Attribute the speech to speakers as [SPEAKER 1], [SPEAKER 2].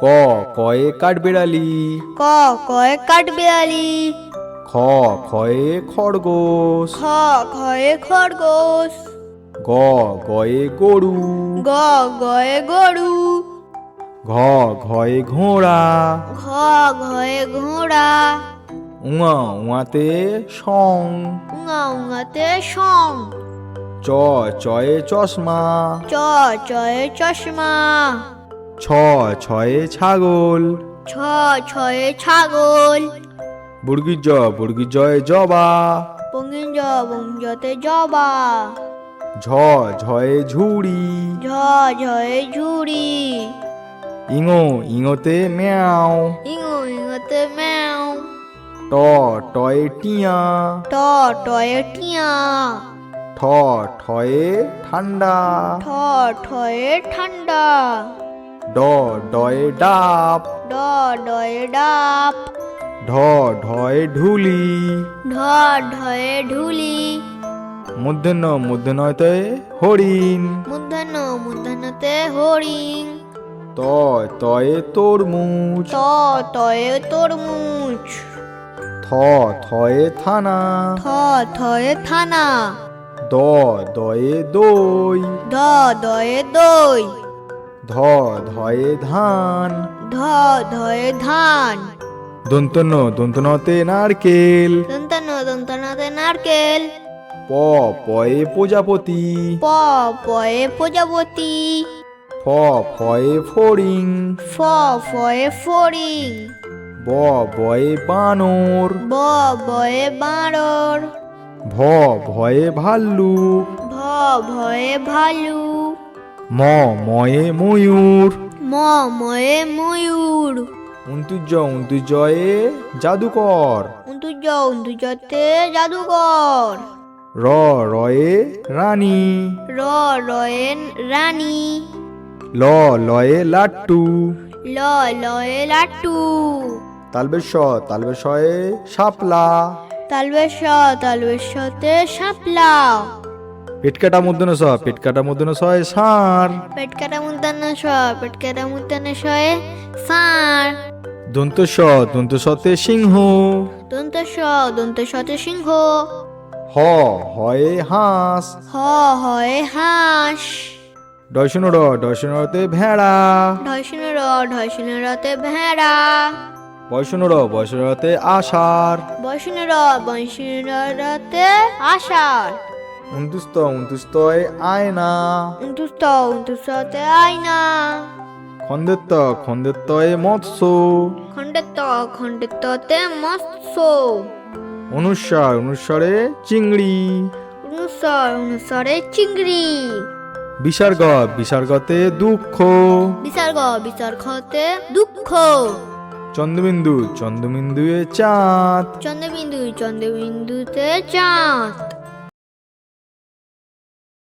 [SPEAKER 1] ক কয়ে কাঠবিড়ালি।
[SPEAKER 2] ক কয়ে কাঠবিড়ালি।
[SPEAKER 1] খ খয়ে খরগোশ।
[SPEAKER 2] খ খয়ে খরগোশ।
[SPEAKER 1] গ গয়ে গরু।
[SPEAKER 2] গ গয়ে গরু।
[SPEAKER 1] ঘ ঘয়ে ঘোড়া।
[SPEAKER 2] ঘ ঘয়ে ঘোড়া।
[SPEAKER 1] উঙা উঙাতে সং।
[SPEAKER 2] উঙা উঙাতে সং।
[SPEAKER 1] চ চয়ে চশমা।
[SPEAKER 2] চ চয়ে চশমা।
[SPEAKER 1] ছ ছয়ে ছাগল।
[SPEAKER 2] ছ ছয়ে ছাগল।
[SPEAKER 1] বুর্গি জয়ে জবা।
[SPEAKER 2] বঙ্গিঞ্জ বঙ্গিঞ্জতে জবা।
[SPEAKER 1] ঝ ঝয়ে ঝুড়ি।
[SPEAKER 2] ঝ ঝয়ে ঝুড়ি।
[SPEAKER 1] ইঙো ইঙোতে ম্যাও।
[SPEAKER 2] ইঙো ইঙোতে ম্যাও।
[SPEAKER 1] ট টয়ে টিয়া।
[SPEAKER 2] ট টয়ে টিয়া।
[SPEAKER 1] ঠ ঠয়ে ঠান্ডা।
[SPEAKER 2] ঠ ঠয়ে ঠান্ডা।
[SPEAKER 1] ড ডয়ে ডাব।
[SPEAKER 2] ড ডয়ে ডাব।
[SPEAKER 1] ঢ ঢয়ে ঢুলি।
[SPEAKER 2] ঢ ঢয়ে ঢুলি।
[SPEAKER 1] মূর্ধন্যতে হরিণ।
[SPEAKER 2] মূর্ধন্য মূর্ধন্যতে হরিণ।
[SPEAKER 1] ত তয়ে তরমুজ।
[SPEAKER 2] ত তয়ে তরমুজ।
[SPEAKER 1] থ থয়ে থানা।
[SPEAKER 2] থ থয়ে থানা।
[SPEAKER 1] দ দয়ে দই।
[SPEAKER 2] দ দয়ে দই।
[SPEAKER 1] ধ ধয়ে ধান।
[SPEAKER 2] ধ ধয়ে ধান।
[SPEAKER 1] দন্তনতে নারকেল।
[SPEAKER 2] দন্তন্য দন্তন্যতে নারকেল।
[SPEAKER 1] প পয়ে প্রজাপতি।
[SPEAKER 2] প পয়ে প্রজাপতি।
[SPEAKER 1] ফ ফয়ে ফড়িং।
[SPEAKER 2] ফ ফয়ে ফড়িং।
[SPEAKER 1] ব বয়ে বানর।
[SPEAKER 2] ব বয়ে বাঁদর।
[SPEAKER 1] ভ ভয়ে ভাল্লুক।
[SPEAKER 2] ভ ভয়ে ভালু।
[SPEAKER 1] ম ময়ে ময়ূর।
[SPEAKER 2] ম ময়ে ময়ূর।
[SPEAKER 1] উন্তুজয়ে জাদুকর।
[SPEAKER 2] উন্তুজতে জাদুকর।
[SPEAKER 1] র রয়ে রানী।
[SPEAKER 2] র রয়ে রানী।
[SPEAKER 1] ল লয়ে লাট্টু।
[SPEAKER 2] ল লয়ে লাট্টু।
[SPEAKER 1] তালবেশয়ে শাপলা।
[SPEAKER 2] তালবেশতে শাপলা।
[SPEAKER 1] পেটকাটা মূর্ধন্য সয় ষাঁড়।
[SPEAKER 2] পেটকাটা মূর্ধন্য ষ পেটকাটা মূর্ধন্য শয়ে ষাঁড়।
[SPEAKER 1] দন্তসতে সিংহ।
[SPEAKER 2] দন্তসতে সিংহ।
[SPEAKER 1] হ হয়ে হাঁস।
[SPEAKER 2] হ হয়ে হাঁস।
[SPEAKER 1] ডয়শনরতে ভেড়া।
[SPEAKER 2] ঢয়শনরতে ভেড়া।
[SPEAKER 1] বয়সনরতে আষাঢ়।
[SPEAKER 2] বয়সনরতে আষাঢ়।
[SPEAKER 1] উন্তুস্তয়ে আয়না।
[SPEAKER 2] উন্তুস্ততে আয়না।
[SPEAKER 1] খন্দেত্তয়ে মৎস্য।
[SPEAKER 2] খণ্ডেত্ততে মৎস্য।
[SPEAKER 1] অনুস্বরে চিংড়ি।
[SPEAKER 2] অনুসারে চিংড়ি।
[SPEAKER 1] বিসর্গতে দুঃখ।
[SPEAKER 2] বিসর্গতে দুঃখ।
[SPEAKER 1] চন্দ্রবিন্দুয়ে চাঁদ।
[SPEAKER 2] চন্দ্রবিন্দুতে চাঁদ।